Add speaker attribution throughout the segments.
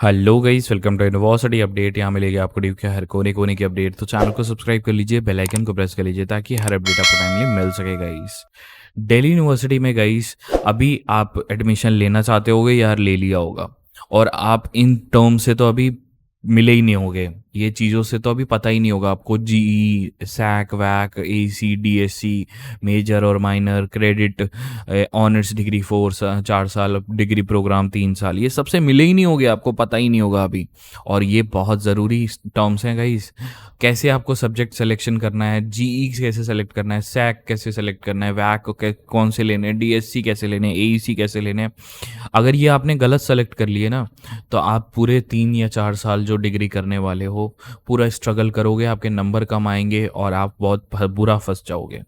Speaker 1: Hello guys, welcome to university update. यहाँ मिलेगी आपको ड्यू के हर कोने कोने की अपडेट। तो चैनल को सब्सक्राइब कर लीजिए, बेल आइकन को प्रेस कर लीजिए ताकि हर अपडेट आपको टाइमली मिल सके गाइस। दिल्ली यूनिवर्सिटी में गाइस, अभी आप एडमिशन लेना चाहते होगे या ले लिया होगा, और आप इन टर्म से तो अभी मिले ही नहीं होंगे, ये चीज़ों से तो अभी पता ही नहीं होगा आपको। GE, SEC, VAC, AC, DSC, major और माइनर, क्रेडिट, ऑनर्स डिग्री 4 साल, डिग्री प्रोग्राम 3 साल, ये सबसे मिले ही नहीं होंगे, आपको पता ही नहीं होगा अभी। और ये बहुत ज़रूरी टर्म्स हैं गाइस। कैसे आपको सब्जेक्ट सिलेक्शन करना है, जीई कैसे सेलेक्ट करना है, सैक कैसे सेलेक्ट करना है, वैक को कौन से लेने हैं, डीएससी कैसे लेने हैं, एईसी कैसे लेने हैं। अगर ये आपने गलत सेलेक्ट कर लिए ना, तो आप पूरे 3 या 4 साल जो डिग्री करने वाले हो पूरा स्ट्रगल करोगे, आपके नंबर कम आएंगे और आप बहुत बुरा फंस जाओगे।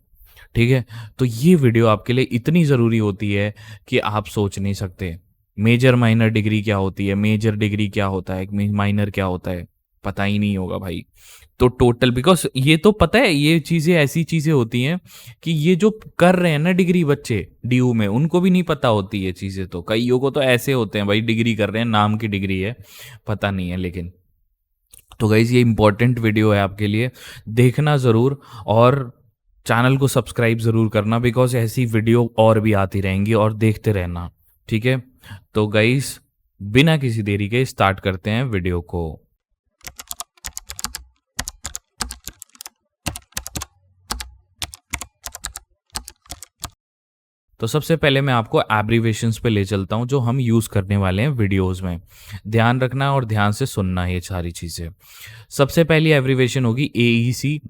Speaker 1: ठीक है, तो ये वीडियो आपके लिए इतनी ज़रूरी होती है कि आप सोच नहीं सकते। मेजर माइनर डिग्री क्या होती है, मेजर डिग्री क्या होता है, माइनर क्या होता है, पता ही नहीं होगा भाई। तो टोटल, बिकॉज ये तो पता है, ये चीज़ें ऐसी चीज़ें होती हैं कि ये जो कर रहे हैं ना डिग्री बच्चे डीयू में, उनको भी नहीं पता होती ये चीज़ें। तो कईयों को तो ऐसे होते हैं भाई, डिग्री कर रहे हैं, नाम की डिग्री है, पता नहीं है लेकिन। तो गाइज, ये इंपॉर्टेंट वीडियो है आपके लिए, देखना ज़रूर। और चैनल को सब्सक्राइब ज़रूर करना, बिकॉज ऐसी वीडियो और भी आती रहेंगी, और देखते रहना। ठीक है, तो गाइज बिना किसी देरी के स्टार्ट करते हैं वीडियो को। तो सबसे पहले मैं आपको एब्रीवेशंस पे ले चलता हूँ जो हम यूज़ करने वाले हैं वीडियोस में। ध्यान रखना और ध्यान से सुनना ये सारी चीज़ें। सबसे पहली एब्रीवेशन होगी एईसी,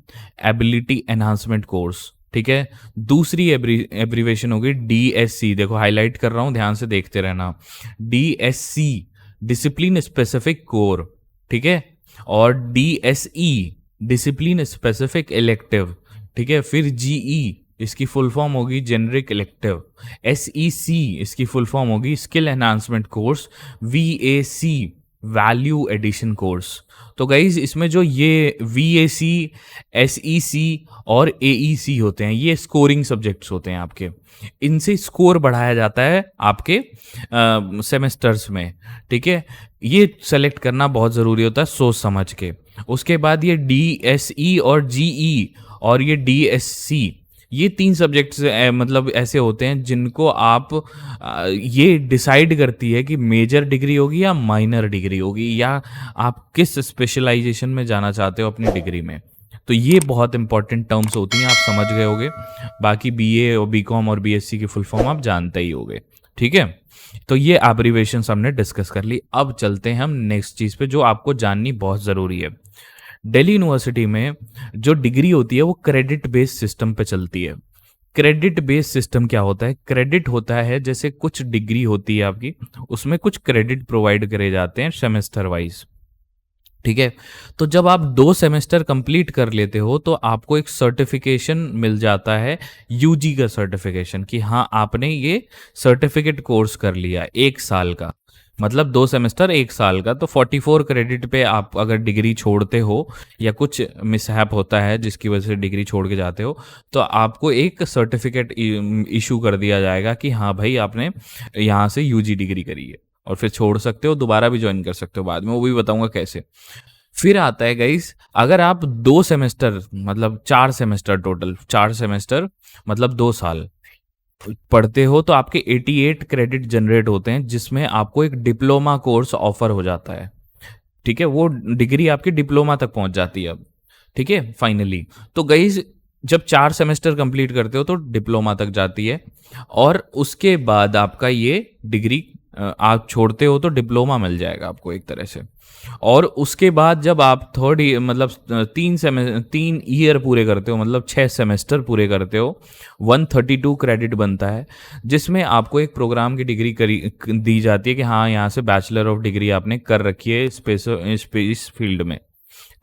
Speaker 1: एबिलिटी एनहांसमेंट कोर्स। ठीक है, दूसरी एब्रीवेशन होगी डीएससी, देखो हाईलाइट कर रहा हूँ, ध्यान से देखते रहना। DSC, discipline specific core. ठीक है, और डीएसई, डिसिप्लिन स्पेसिफिक इलेक्टिव। ठीक है, फिर जीई, इसकी फुल फॉर्म होगी जेनरिक इलेक्टिव। एसईसी, इसकी फुल फॉर्म होगी skill enhancement course. VAC, value addition course. तो गाइज, इसमें जो ये वीएसी, एसईसी और एईसी होते हैं, ये स्कोरिंग सब्जेक्ट्स होते हैं आपके। इनसे स्कोर बढ़ाया जाता है आपके सेमेस्टर्स में। ठीक है, ये सेलेक्ट करना बहुत ज़रूरी होता है सोच समझ के। उसके बाद ये डीएसई और जीई और ये डीएससी, ये 3 सब्जेक्ट्स मतलब ऐसे होते हैं जिनको आप ये डिसाइड करती है कि मेजर डिग्री होगी या माइनर डिग्री होगी, या आप किस स्पेशलाइजेशन में जाना चाहते हो अपनी डिग्री में। तो ये बहुत इंपॉर्टेंट टर्म्स होती हैं, आप समझ गए होगे। बाकी बीए और बीकॉम और बीएससी की फुल फॉर्म आप जानते ही होगे। ठीक है, तो ये एब्रीवेशंस हमने डिस्कस कर ली। अब चलते हैं हम नेक्स्ट चीज़ पे जो आपको जाननी बहुत ज़रूरी है। दिल्ली यूनिवर्सिटी में जो डिग्री होती है वो क्रेडिट बेस्ड सिस्टम पे चलती है। क्रेडिट बेस्ड सिस्टम क्या होता है? क्रेडिट होता है जैसे कुछ डिग्री होती है आपकी, उसमें कुछ क्रेडिट प्रोवाइड करे जाते हैं सेमेस्टर वाइज। ठीक है, तो जब आप 2 सेमेस्टर कंप्लीट कर लेते हो तो आपको एक सर्टिफिकेशन मिल जाता है, यूजी का सर्टिफिकेशन, कि हाँ आपने ये सर्टिफिकेट कोर्स कर लिया 1 साल का। मतलब 2 सेमेस्टर 1 साल का, तो 44 क्रेडिट पे आप अगर डिग्री छोड़ते हो या कुछ मिसहैप होता है जिसकी वजह से डिग्री छोड़ के जाते हो, तो आपको एक सर्टिफिकेट इशू कर दिया जाएगा कि हाँ भाई आपने यहाँ से यूजी डिग्री करी है, और फिर छोड़ सकते हो, दोबारा भी ज्वाइन कर सकते हो बाद में, वो भी बताऊंगा कैसे। फिर आता है गाइस, अगर आप 2 सेमेस्टर मतलब 4 सेमेस्टर, टोटल 4 सेमेस्टर मतलब 2 साल पढ़ते हो, तो आपके 88 क्रेडिट जनरेट होते हैं, जिसमें आपको एक डिप्लोमा कोर्स ऑफर हो जाता है। ठीक है, वो डिग्री आपकी डिप्लोमा तक पहुंच जाती है अब। ठीक है, फाइनली। तो गाइस, जब 4 सेमेस्टर कंप्लीट करते हो तो डिप्लोमा तक जाती है, और उसके बाद आपका ये डिग्री आप छोड़ते हो तो डिप्लोमा मिल जाएगा आपको एक तरह से। और उसके बाद जब आप थर्ड मतलब 3 ईयर पूरे करते हो, मतलब 6 सेमेस्टर पूरे करते हो, 132 क्रेडिट बनता है, जिसमें आपको एक प्रोग्राम की डिग्री दी जाती है कि हाँ यहाँ से बैचलर ऑफ डिग्री आपने कर रखी है इस फील्ड में।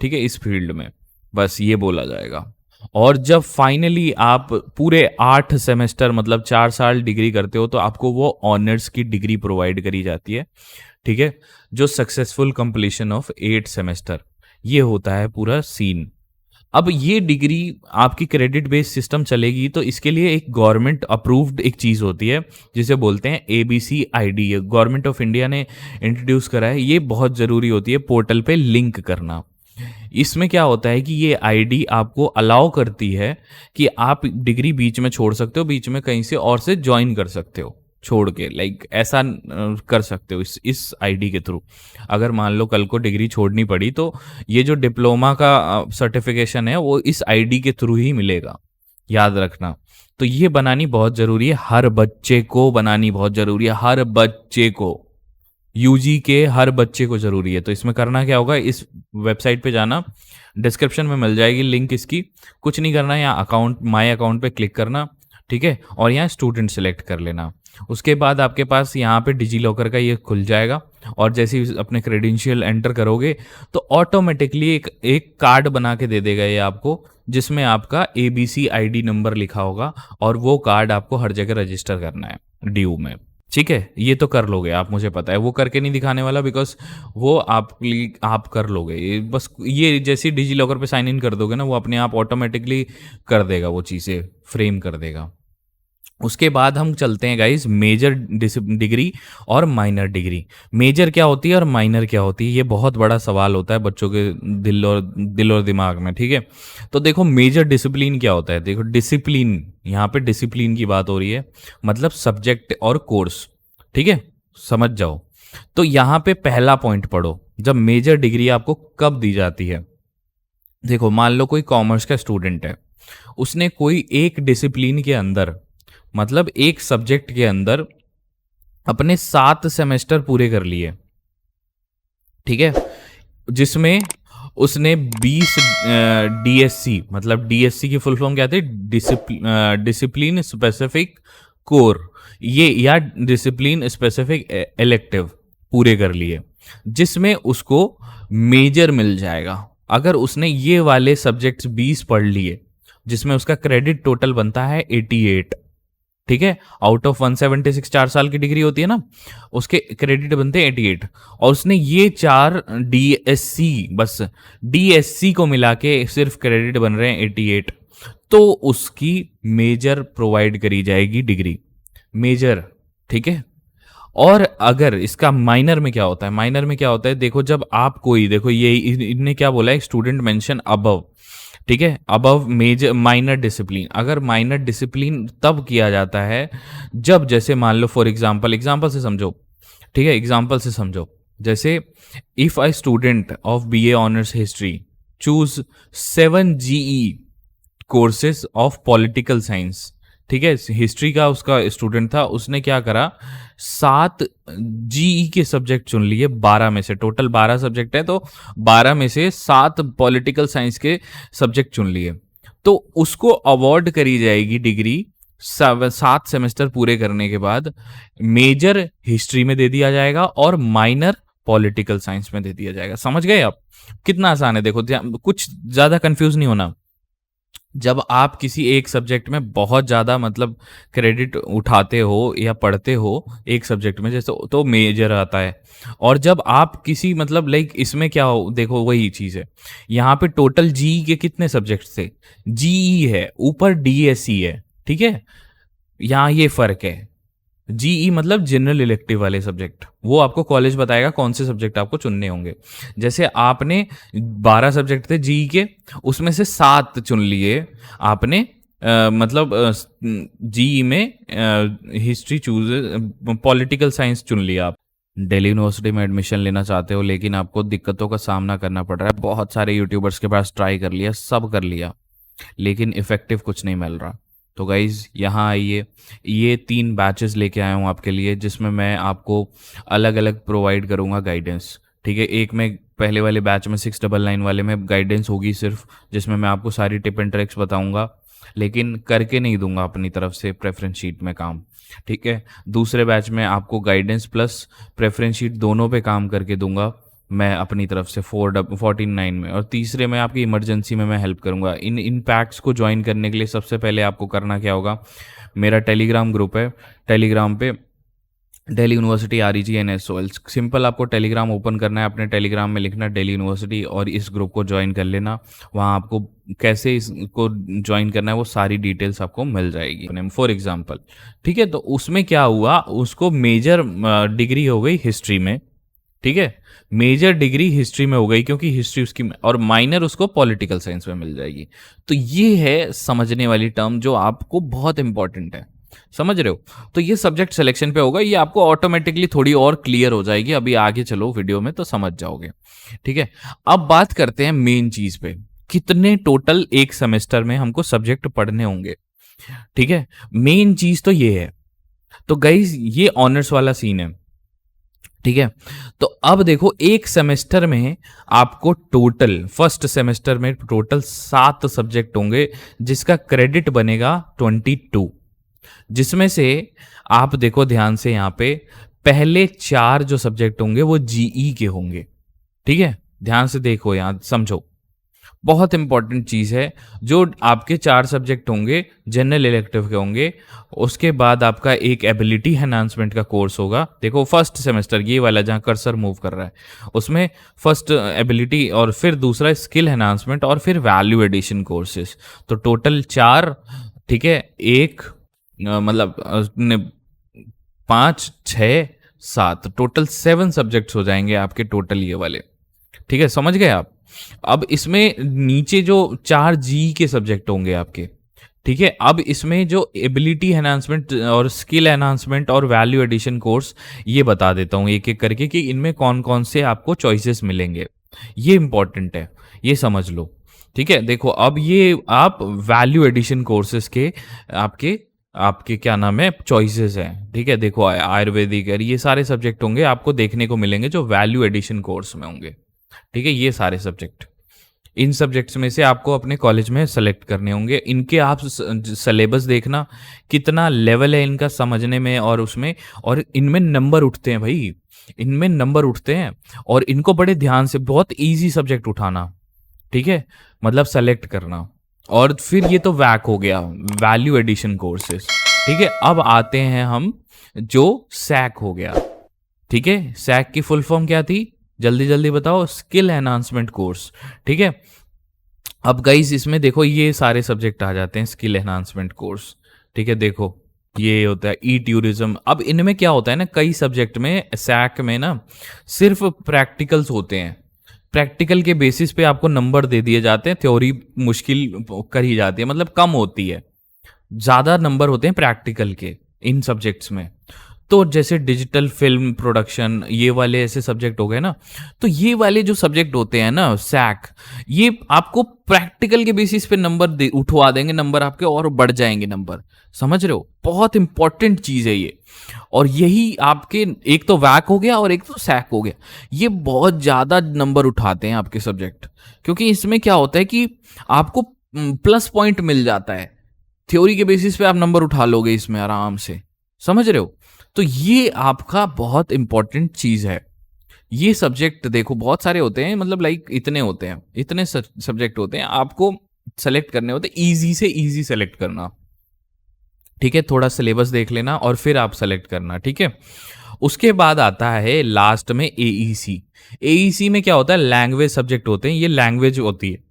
Speaker 1: ठीक है, इस फील्ड में बस ये बोला जाएगा। और जब फाइनली आप पूरे 8 सेमेस्टर मतलब 4 साल डिग्री करते हो, तो आपको वो ऑनर्स की डिग्री प्रोवाइड करी जाती है। ठीक है, जो सक्सेसफुल कंप्लीशन ऑफ 8 सेमेस्टर, ये होता है पूरा सीन। अब ये डिग्री आपकी क्रेडिट बेस्ड सिस्टम चलेगी तो इसके लिए एक गवर्नमेंट अप्रूव्ड एक चीज़ होती है जिसे बोलते हैं ABCID। गवर्नमेंट ऑफ इंडिया ने इंट्रोड्यूस करा है, ये बहुत ज़रूरी होती है पोर्टल पे लिंक करना। इसमें क्या होता है कि ये आईडी आपको अलाउ करती है कि आप डिग्री बीच में छोड़ सकते हो, बीच में कहीं से और से ज्वाइन कर सकते हो छोड़ के, लाइक ऐसा कर सकते हो इस आईडी के थ्रू। अगर मान लो कल को डिग्री छोड़नी पड़ी तो ये जो डिप्लोमा का सर्टिफिकेशन है वो इस आईडी के थ्रू ही मिलेगा, याद रखना। तो ये बनानी बहुत ज़रूरी है, हर बच्चे को बनानी बहुत ज़रूरी है, हर बच्चे को, यूजी के हर बच्चे को ज़रूरी है। तो इसमें करना क्या होगा, इस वेबसाइट पे जाना, डिस्क्रिप्शन में मिल जाएगी लिंक इसकी। कुछ नहीं करना है, यहाँ अकाउंट माय अकाउंट पे क्लिक करना, ठीक है, और यहाँ स्टूडेंट सेलेक्ट कर लेना। उसके बाद आपके पास यहाँ पे डिजी लॉकर का ये खुल जाएगा और जैसे ही अपने क्रेडेंशियल एंटर करोगे तो ऑटोमेटिकली एक कार्ड बना के दे देगा ये आपको, जिसमें आपका ABCID नंबर लिखा होगा और वो कार्ड आपको हर जगह रजिस्टर करना है DU में। ठीक है, ये तो कर लोगे आप, मुझे पता है, वो करके नहीं दिखाने वाला बिकॉज वो आप कर लोगे। ये बस ये जैसे डिजी लॉकर पे साइन इन कर दोगे ना, वो अपने आप ऑटोमेटिकली कर देगा, वो चीज़ें फ्रेम कर देगा। उसके बाद हम चलते हैं गाइस मेजर डिग्री और माइनर डिग्री। मेजर क्या होती है और माइनर क्या होती है, ये बहुत बड़ा सवाल होता है बच्चों के दिल और दिमाग में, ठीक है। तो देखो मेजर डिसिप्लिन क्या होता है, देखो डिसिप्लिन, यहाँ पे डिसिप्लिन की बात हो रही है, मतलब सब्जेक्ट और कोर्स, ठीक है, समझ जाओ। तो यहाँ पे पहला पॉइंट पढ़ो, जब मेजर डिग्री आपको कब दी जाती है। देखो मान लो कोई कॉमर्स का स्टूडेंट है, उसने कोई एक डिसिप्लिन के अंदर, मतलब एक सब्जेक्ट के अंदर अपने 7 सेमेस्टर पूरे कर लिए, ठीक है, जिसमें उसने 20 DSC, मतलब DSC की फुल फॉर्म क्या थी, डिसिप्लिन स्पेसिफिक कोर, ये या डिसिप्लिन स्पेसिफिक इलेक्टिव पूरे कर लिए, जिसमें उसको मेजर मिल जाएगा। अगर उसने ये वाले सब्जेक्ट्स 20 पढ़ लिए, जिसमें उसका क्रेडिट टोटल बनता है 88, ठीक है, आउट ऑफ 176 4 साल की डिग्री होती है ना, उसके क्रेडिट बनते हैं 88, और उसने ये 4 DSC, बस DSC को मिला के सिर्फ क्रेडिट बन रहे हैं 88, तो उसकी मेजर प्रोवाइड करी जाएगी डिग्री, मेजर, ठीक है। और अगर इसका माइनर में क्या होता है, माइनर में क्या होता है, देखो जब आप कोई, देखो ये इनने क्या बोला है, स्टूडेंट मेंशन अबव, ठीक है, अबव मेजर माइनर डिसिप्लिन। अगर माइनर डिसिप्लिन तब किया जाता है जब, जैसे मान लो फॉर एग्जांपल से समझो, ठीक है, एग्जांपल से समझो, जैसे if a student of BA honours history choose 7 GE courses of political science, ठीक है, हिस्ट्री का उसका स्टूडेंट था, उसने क्या करा, 7 GE के सब्जेक्ट चुन लिए, 12 में से, टोटल 12 सब्जेक्ट है तो 12 में से 7 पॉलिटिकल साइंस के सब्जेक्ट चुन लिए, तो उसको अवार्ड करी जाएगी डिग्री 7 सेमेस्टर पूरे करने के बाद। मेजर हिस्ट्री में दे दिया जाएगा और माइनर पॉलिटिकल साइंस में दे दिया जाएगा। समझ गए आप, कितना आसान है, देखो कुछ ज्यादा कंफ्यूज नहीं होना। जब आप किसी एक सब्जेक्ट में बहुत ज़्यादा मतलब क्रेडिट उठाते हो या पढ़ते हो एक सब्जेक्ट में, जैसे तो मेजर आता है, और जब आप किसी मतलब लाइक इसमें क्या हो, देखो वही चीज़ है, यहाँ पे टोटल GE के कितने सब्जेक्ट थे, GE है, ऊपर DSC है, ठीक है, यहाँ ये फर्क है। GE मतलब जनरल इलेक्टिव वाले सब्जेक्ट, वो आपको कॉलेज बताएगा कौन से सब्जेक्ट आपको चुनने होंगे। जैसे आपने 12 सब्जेक्ट थे GE के, उसमें से 7 चुन लिए आपने, मतलब GE में हिस्ट्री चूज, पॉलिटिकल साइंस चुन लिया आप। दिल्ली यूनिवर्सिटी में एडमिशन लेना चाहते हो लेकिन आपको दिक्कतों का सामना करना पड़ रहा है, बहुत सारे यूट्यूबर्स के पास ट्राई कर लिया, सब कर लिया, लेकिन इफेक्टिव कुछ नहीं मिल रहा, तो गाइज़ यहाँ आइए, ये 3 बैचेस लेके आया हूँ आपके लिए, जिसमें मैं आपको अलग अलग प्रोवाइड करूँगा गाइडेंस, ठीक है। एक में पहले वाले बैच में 699 वाले में गाइडेंस होगी सिर्फ, जिसमें मैं आपको सारी टिप एंड ट्रिक्स बताऊँगा, लेकिन करके नहीं दूंगा अपनी तरफ से प्रेफरेंस शीट में काम, ठीक है। दूसरे बैच में आपको गाइडेंस प्लस प्रेफरेंस शीट दोनों पे काम करके दूंगा मैं अपनी तरफ से 49 में, और तीसरे में आपकी इमरजेंसी में मैं हेल्प करूंगा। इन पैक्स को ज्वाइन करने के लिए सबसे पहले आपको करना क्या होगा, मेरा टेलीग्राम ग्रुप है, टेलीग्राम पे दिल्ली यूनिवर्सिटी REGNSOL। सिंपल आपको टेलीग्राम ओपन करना है, अपने टेलीग्राम में लिखना दिल्ली यूनिवर्सिटी और इस ग्रुप को ज्वाइन कर लेना। वहाँ आपको कैसे इसको ज्वाइन करना है वो सारी डिटेल्स आपको मिल जाएगी फॉर एग्जांपल। ठीक है, तो उसमें क्या हुआ, उसको मेजर डिग्री हो गई हिस्ट्री में। ठीक है, मेजर डिग्री हिस्ट्री में हो गई क्योंकि हिस्ट्री उसकी, और माइनर उसको पॉलिटिकल साइंस में मिल जाएगी। तो ये है समझने वाली टर्म जो आपको बहुत इंपॉर्टेंट है, समझ रहे हो। तो ये सब्जेक्ट सिलेक्शन पे होगा, ये आपको ऑटोमेटिकली थोड़ी और क्लियर हो जाएगी। अभी आगे चलो वीडियो में तो समझ जाओगे। ठीक है, अब बात करते हैं मेन चीज पे, कितने टोटल एक सेमेस्टर में हमको सब्जेक्ट पढ़ने होंगे। ठीक है, मेन चीज तो ये है। तो गाइस ये ऑनर्स वाला सीन है। ठीक है, तो अब देखो एक सेमेस्टर में आपको टोटल, फर्स्ट सेमेस्टर में टोटल 7 सब्जेक्ट होंगे जिसका क्रेडिट बनेगा 22, जिसमें से आप देखो ध्यान से यहाँ पे पहले 4 जो सब्जेक्ट होंगे वो जीई के होंगे। ठीक है, ध्यान से देखो यहां समझो, बहुत इंपॉर्टेंट चीज है। जो आपके 4 सब्जेक्ट होंगे जनरल इलेक्टिव के होंगे, उसके बाद आपका एक एबिलिटी एनहांसमेंट का कोर्स होगा। देखो फर्स्ट सेमेस्टर ये वाला जहां कर्सर मूव कर रहा है, उसमें फर्स्ट एबिलिटी और फिर दूसरा स्किल एनहांसमेंट और फिर वैल्यू एडिशन कोर्सेज। तो टोटल 4, ठीक है, एक मतलब 5, 6, 7, टोटल 7 सब्जेक्ट्स हो जाएंगे आपके टोटल ये वाले। ठीक है, समझ गए आप। अब इसमें नीचे जो 4 जी के सब्जेक्ट होंगे आपके, ठीक है, अब इसमें जो एबिलिटी एनहांसमेंट और स्किल एनहांसमेंट और वैल्यू एडिशन कोर्स, ये बता देता हूं एक एक करके कि इनमें कौन कौन से आपको चॉइसेस मिलेंगे। ये इंपॉर्टेंट है, ये समझ लो। ठीक है, देखो अब ये आप वैल्यू एडिशन कोर्सेज के आपके आपके क्या नाम है चॉइसेस हैं। ठीक है, देखो आयुर्वेदिक ये सारे सब्जेक्ट होंगे आपको देखने को मिलेंगे जो वैल्यू एडिशन कोर्स में होंगे। ठीक है, ये सारे सब्जेक्ट, इन सब्जेक्ट्स में से आपको अपने कॉलेज में सेलेक्ट करने होंगे। इनके आप सिलेबस देखना कितना लेवल है इनका समझने में, और उसमें और इनमें नंबर उठते हैं भाई, इनमें नंबर उठते हैं और इनको बड़े ध्यान से, बहुत इजी सब्जेक्ट उठाना। ठीक है, मतलब सेलेक्ट करना। और फिर ये तो वैक हो गया, वैल्यू एडिशन कोर्सेज। ठीक है, अब आते हैं हम जो सैक हो गया। ठीक है, सैक की फुल फॉर्म क्या थी, जल्दी जल्दी बताओ, स्किल एनहांसमेंट कोर्स। ठीक है, अब गाइस इसमें देखो ये सारे सब्जेक्ट आ जाते हैं स्किल एनहांसमेंट कोर्स। ठीक है, देखो ये होता है ई टूरिज्म। अब इनमें क्या होता है ना, कई सब्जेक्ट में सैक में ना सिर्फ प्रैक्टिकल्स होते हैं, प्रैक्टिकल के बेसिस पे आपको नंबर दे दिए जाते हैं, थ्योरी मुश्किल कर ही जाती है, मतलब कम होती है, ज्यादा नंबर होते हैं प्रैक्टिकल के इन सब्जेक्ट्स में। तो जैसे डिजिटल फिल्म प्रोडक्शन, ये वाले ऐसे सब्जेक्ट हो गए ना, तो ये वाले जो सब्जेक्ट होते हैं ना सैक, ये आपको प्रैक्टिकल के बेसिस पे नंबर उठवा देंगे, नंबर आपके और बढ़ जाएंगे नंबर, समझ रहे हो। बहुत इंपॉर्टेंट चीज है ये। और यही आपके एक तो वैक हो गया और एक तो सैक हो गया, ये बहुत ज्यादा नंबर उठाते हैं आपके सब्जेक्ट, क्योंकि इसमें क्या होता है कि आपको प्लस पॉइंट मिल जाता है, थ्योरी के बेसिस पे आप नंबर उठा लोगे इसमें आराम से, समझ रहे हो। तो ये आपका बहुत इंपॉर्टेंट चीज है। ये सब्जेक्ट देखो बहुत सारे होते हैं, मतलब लाइक इतने होते हैं, इतने सब्जेक्ट होते हैं, आपको सेलेक्ट करने होते हैं, इजी से इजी सेलेक्ट करना। ठीक है, थोड़ा सिलेबस देख लेना और फिर आप सेलेक्ट करना। ठीक है, उसके बाद आता है लास्ट में एईसी। एईसी में क्या होता है, लैंग्वेज सब्जेक्ट होते हैं, ये लैंग्वेज होती है,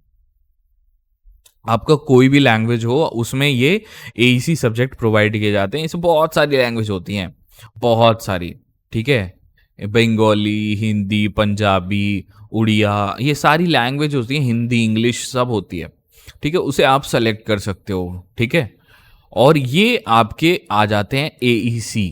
Speaker 1: आपका कोई भी लैंग्वेज हो उसमें ये एईसी सब्जेक्ट प्रोवाइड किए जाते हैं। इसमें बहुत सारी लैंग्वेज होती हैं, बहुत सारी। ठीक है, बंगाली, हिंदी, पंजाबी, उड़िया, ये सारी लैंग्वेज होती है, हिंदी, इंग्लिश सब होती है। ठीक है, उसे आप सेलेक्ट कर सकते हो। ठीक है, और ये आपके आ जाते हैं एईसी,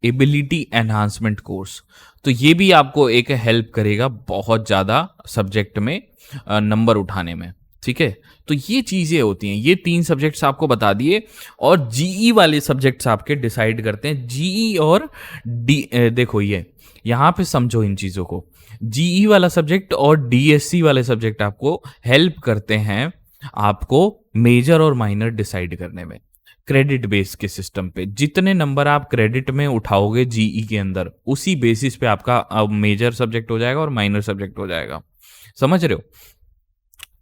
Speaker 1: एबिलिटी एनहांसमेंट कोर्स। तो ये भी आपको एक हेल्प करेगा बहुत ज़्यादा सब्जेक्ट में नंबर उठाने में। ठीक है, तो ये चीज़ें होती हैं, ये 3 सब्जेक्ट्स आपको बता दिए। और जीई वाले सब्जेक्ट्स आपके डिसाइड करते हैं, जीई और डी। देखो ये यहाँ पे समझो इन चीज़ों को, जीई वाला सब्जेक्ट और डीएससी वाले सब्जेक्ट आपको हेल्प करते हैं आपको मेजर और माइनर डिसाइड करने में, क्रेडिट बेस के सिस्टम पे। जितने नंबर आप क्रेडिट में उठाओगे जीई के अंदर, उसी बेसिस पे आपका मेजर सब्जेक्ट हो जाएगा और माइनर सब्जेक्ट हो जाएगा, समझ रहे हो।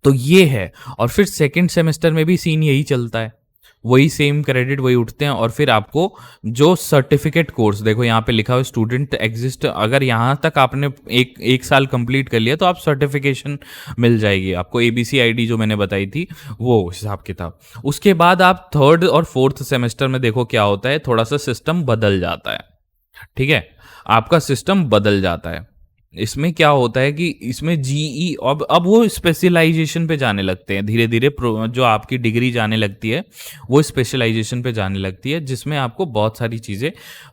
Speaker 1: तो ये है। और फिर सेकंड सेमेस्टर में भी सीन यही चलता है। वही सेम क्रेडिट वही उठते हैं। और फिर आपको जो सर्टिफिकेट कोर्स, देखो यहाँ पे लिखा हुआ स्टूडेंट एग्जिस्ट, अगर यहाँ तक आपने एक साल कंप्लीट कर लिया तो आप सर्टिफिकेशन मिल जाएगी आपको, ABCID जो मैंने बताई थी वो हिसाब किताब। उसके बाद आप थर्ड और फोर्थ सेमेस्टर में देखो क्या होता है, थोड़ा सा सिस्टम बदल जाता है। ठीक है, आपका सिस्टम बदल जाता है। इसमें क्या होता है कि इसमें जीई अब वो स्पेशलाइजेशन पे जाने लगते हैं धीरे धीरे, जो आपकी डिग्री जाने लगती है वो स्पेशलाइजेशन पे जाने लगती है, जिसमें आपको बहुत सारी चीज़ें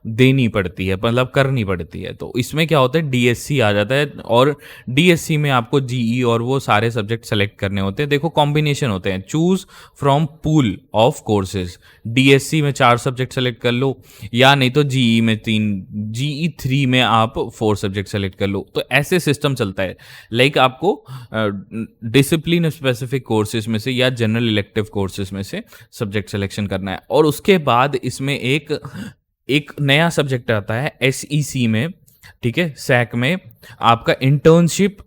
Speaker 1: देनी पड़ती है, मतलब करनी पड़ती है। तो इसमें क्या होता है, DSC आ जाता है, और DSC में आपको जीई और वो सारे सब्जेक्ट सेलेक्ट करने होते हैं। देखो कॉम्बिनेशन होते हैं, choose from pool of courses. DSC में 4 सब्जेक्ट सेलेक्ट कर लो, या नहीं तो जीई में 3, GE3 में आप 4 सब्जेक्ट सेलेक्ट कर लो। तो ऐसे सिस्टम चलता है। लाइक आपको डिसिप्लिन स्पेसिफिक कोर्सेज में से या जनरल इलेक्टिव कोर्सेज में से सब्जेक्ट सिलेक्शन करना है। और उसके बाद इसमें एक नया सब्जेक्ट आता है SEC में, ठीक है, सैक में आपका इंटर्नशिप,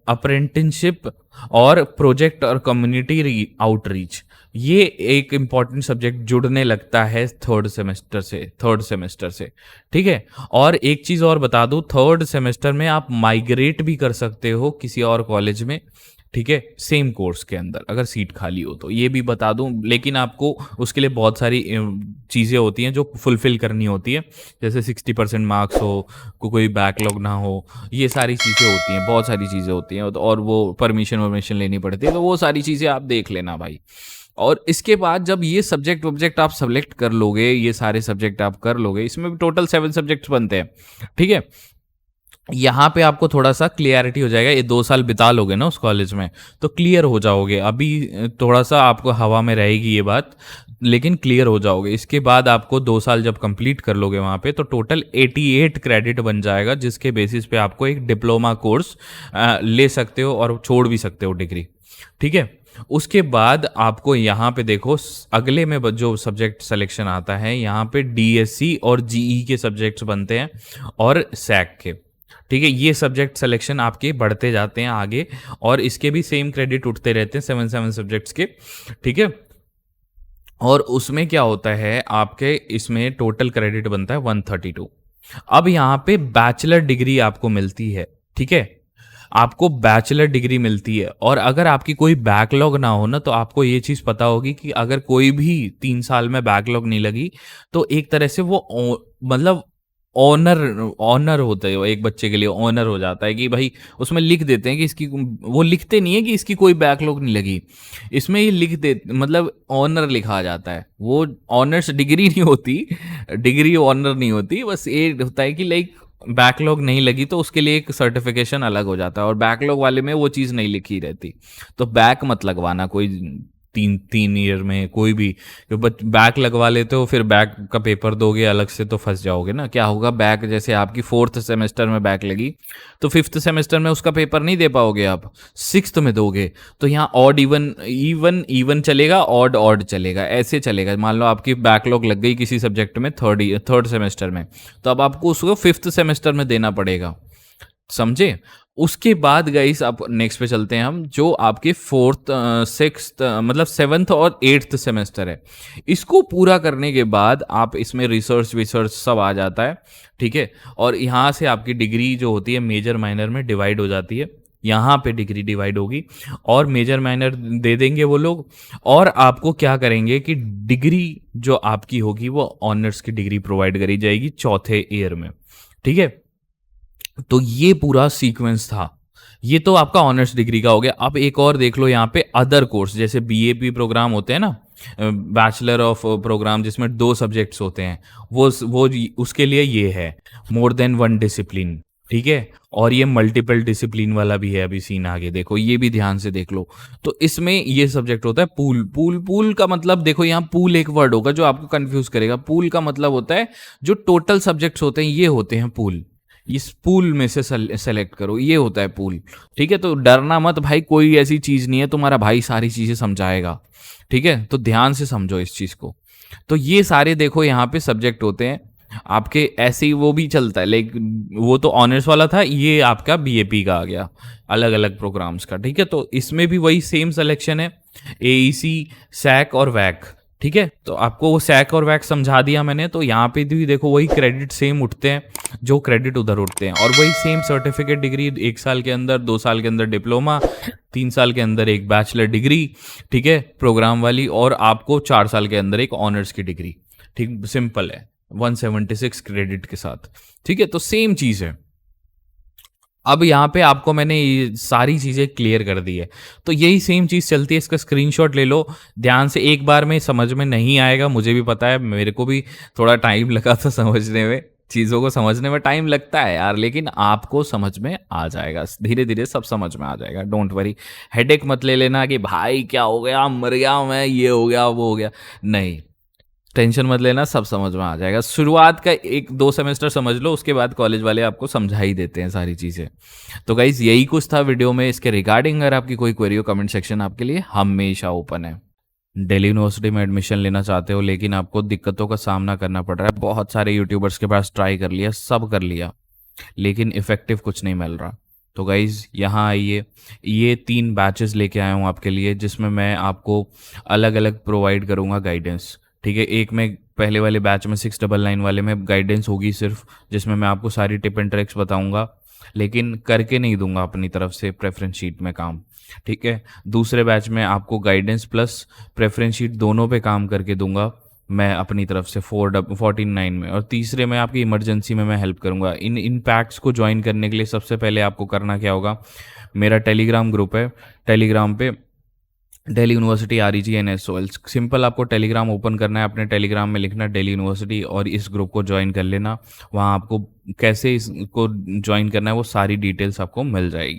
Speaker 1: अप्रेंटिसशिप और प्रोजेक्ट और कम्युनिटी आउटरीच। ये एक इम्पॉर्टेंट सब्जेक्ट जुड़ने लगता है थर्ड सेमेस्टर से। ठीक है, और एक चीज़ और बता दूं, थर्ड सेमेस्टर में आप माइग्रेट भी कर सकते हो किसी और कॉलेज में। ठीक है, सेम कोर्स के अंदर अगर सीट खाली हो तो, ये भी बता दूं। लेकिन आपको उसके लिए बहुत सारी चीज़ें होती हैं जो फुलफिल करनी होती है, जैसे 60% मार्क्स हो, कोई बैकलॉग ना हो, ये सारी चीज़ें होती हैं, बहुत सारी चीज़ें होती हैं, और वो परमिशन लेनी पड़ती है। तो वो सारी चीज़ें आप देख लेना भाई। और इसके बाद जब ये सब्जेक्ट ऑब्जेक्ट आप सेलेक्ट कर लोगे, ये सारे सब्जेक्ट आप कर लोगे, इसमें भी टोटल 7 सब्जेक्ट्स बनते हैं। ठीक है, यहाँ पे आपको थोड़ा सा क्लियरिटी हो जाएगा, ये 2 साल बिता लोगे ना उस कॉलेज में तो क्लियर हो जाओगे। अभी थोड़ा सा आपको हवा में रहेगी ये बात, लेकिन क्लियर हो जाओगे। इसके बाद आपको 2 साल जब कंप्लीट कर लोगे वहाँ पे, तो टोटल 88 क्रेडिट बन जाएगा, जिसके बेसिस पे आपको एक डिप्लोमा कोर्स ले सकते हो और छोड़ भी सकते हो डिग्री। ठीक है, उसके बाद आपको यहाँ पे देखो अगले में जो सब्जेक्ट सिलेक्शन आता है, यहाँ पे DSC और GE के सब्जेक्ट्स बनते हैं और सैक के। ठीक है, ये सब्जेक्ट सिलेक्शन आपके बढ़ते जाते हैं आगे, और इसके भी सेम क्रेडिट उठते रहते हैं 7 सब्जेक्ट्स के। ठीक है, और उसमें क्या होता है, आपके इसमें टोटल क्रेडिट बनता है 132। अब यहाँ पे बैचलर डिग्री आपको मिलती है। ठीक है, आपको बैचलर डिग्री मिलती है, और अगर आपकी कोई बैकलॉग ना हो ना, तो आपको ये चीज़ पता होगी कि अगर कोई भी 3 साल में बैकलॉग नहीं लगी तो एक तरह से वो मतलब ऑनर होता है, वो एक बच्चे के लिए ऑनर हो जाता है कि भाई उसमें लिख देते हैं कि इसकी, वो लिखते नहीं है कि इसकी कोई बैकलॉग नहीं लगी, इसमें ये लिख दे, मतलब ऑनर लिखा जाता है। वो ऑनर्स डिग्री नहीं होती, डिग्री ऑनर नहीं होती, बस ये होता है कि लाइक बैकलॉग नहीं लगी तो उसके लिए एक सर्टिफिकेशन अलग हो जाता है, और बैकलॉग वाले में वो चीज़ नहीं लिखी रहती। तो बैक मत लगवाना कोई 3 ईयर में कोई भी, बैक लगवा लेते हो फिर बैक का पेपर दोगे अलग से तो फंस जाओगे ना। क्या होगा, बैक जैसे आपकी 4th सेमेस्टर में बैक लगी तो 5th सेमेस्टर में उसका पेपर नहीं दे पाओगे, आप 6th में दोगे। तो यहाँ ऑड इवन चलेगा, ऑड चलेगा, ऐसे चलेगा। मान लो आपकी बैकलॉग लग गई किसी सब्जेक्ट में थर्ड सेमेस्टर में, तो अब आपको उसको 5th सेमेस्टर में देना पड़ेगा, समझे। उसके बाद गाइस आप नेक्स्ट पे चलते हैं हम, जो आपके 4th 6th मतलब 7th और 8th सेमेस्टर है। इसको पूरा करने के बाद आप इसमें रिसर्च सब आ जाता है। ठीक है, और यहाँ से आपकी डिग्री जो होती है मेजर माइनर में डिवाइड हो जाती है। यहाँ पे डिग्री डिवाइड होगी और मेजर माइनर दे देंगे वो लोग, और आपको क्या करेंगे कि डिग्री जो आपकी होगी वो ऑनर्स की डिग्री प्रोवाइड करी जाएगी 4th ईयर में। ठीक है, तो ये पूरा सीक्वेंस था। ये तो आपका ऑनर्स डिग्री का हो गया। अब एक और देख लो यहाँ पे, अदर कोर्स जैसे BAP प्रोग्राम होते हैं ना, बैचलर ऑफ प्रोग्राम, जिसमें 2 सब्जेक्ट्स होते हैं, वो उसके लिए ये है मोर देन 1 डिसिप्लिन। ठीक है, और ये मल्टीपल डिसिप्लिन वाला भी है, अभी सीन आगे देखो, ये भी ध्यान से देख लो। तो इसमें ये सब्जेक्ट होता है पूल का मतलब, देखो यहाँ पूल एक वर्ड होगा जो आपको कंफ्यूज करेगा। पूल का मतलब होता है जो टोटल सब्जेक्ट्स होते हैं ये होते हैं पूल, इस पूल में से सेलेक्ट करो, ये होता है पूल। ठीक है, तो डरना मत भाई, कोई ऐसी चीज़ नहीं है, तुम्हारा भाई सारी चीज़ें समझाएगा। ठीक है, तो ध्यान से समझो इस चीज़ को। तो ये सारे देखो यहाँ पे सब्जेक्ट होते हैं आपके, ऐसे ही वो भी चलता है, लाइक वो तो ऑनर्स वाला था, ये आपका BAP का आ गया, अलग अलग प्रोग्राम्स का। ठीक है, तो इसमें भी वही सेम सिलेक्शन है, AEC, सैक और वैक। ठीक है, तो आपको वो सैक और वैक समझा दिया मैंने। तो यहाँ पे भी देखो वही क्रेडिट सेम उठते हैं जो क्रेडिट उधर उठते हैं, और वही सेम सर्टिफिकेट डिग्री 1 साल के अंदर, 2 साल के अंदर डिप्लोमा, 3 साल के अंदर एक बैचलर डिग्री, ठीक है, प्रोग्राम वाली, और आपको 4 साल के अंदर एक ऑनर्स की डिग्री। ठीक, सिंपल है, 176 क्रेडिट के साथ। ठीक है, तो सेम चीज़ है। अब यहाँ पे आपको मैंने ये सारी चीज़ें क्लियर कर दी है, तो यही सेम चीज़ चलती है। इसका स्क्रीनशॉट ले लो ध्यान से, एक बार में समझ में नहीं आएगा, मुझे भी पता है, मेरे को भी थोड़ा टाइम लगा था समझने में, चीज़ों को समझने में टाइम लगता है यार, लेकिन आपको समझ में आ जाएगा, धीरे धीरे सब समझ में आ जाएगा, डोंट वरी। हेडेक मत ले लेना कि भाई क्या हो गया, मर गया मैं, ये हो गया वो हो गया, नहीं, टेंशन मत लेना, सब समझ में आ जाएगा। शुरुआत का 1-2 सेमेस्टर समझ लो, उसके बाद कॉलेज वाले आपको समझा ही देते हैं सारी चीज़ें। तो गाइज यही कुछ था वीडियो में इसके रिगार्डिंग। अगर आपकी कोई क्वेरी हो, कमेंट सेक्शन आपके लिए हमेशा ओपन है। दिल्ली यूनिवर्सिटी में एडमिशन लेना चाहते हो लेकिन आपको दिक्कतों का सामना करना पड़ रहा है, बहुत सारे यूट्यूबर्स के पास ट्राई कर लिया, सब कर लिया, लेकिन इफेक्टिव कुछ नहीं मिल रहा, तो गाइज़ यहाँ आइए, ये 3 बैचेस लेके आया हूँ आपके लिए, जिसमें मैं आपको अलग अलग प्रोवाइड करूँगा गाइडेंस। ठीक है, एक में पहले वाले बैच में 699 वाले में गाइडेंस होगी सिर्फ, जिसमें मैं आपको सारी टिप एंड ट्रिक्स बताऊंगा, लेकिन करके नहीं दूंगा अपनी तरफ से प्रेफरेंस शीट में काम। ठीक है, दूसरे बैच में आपको गाइडेंस प्लस प्रेफरेंस शीट दोनों पे काम करके दूंगा मैं अपनी तरफ से 49 में, और तीसरे में आपकी इमरजेंसी में मैं हेल्प करूंगा। इन पैक्स को ज्वाइन करने के लिए सबसे पहले आपको करना क्या होगा, मेरा टेलीग्राम ग्रुप है, टेलीग्राम पे दिल्ली यूनिवर्सिटी REGNSOL, सिंपल आपको टेलीग्राम ओपन करना है, अपने टेलीग्राम में लिखना दिल्ली यूनिवर्सिटी और इस ग्रुप को ज्वाइन कर लेना। वहाँ आपको कैसे इसको ज्वाइन करना है वो सारी डिटेल्स आपको मिल जाएगी।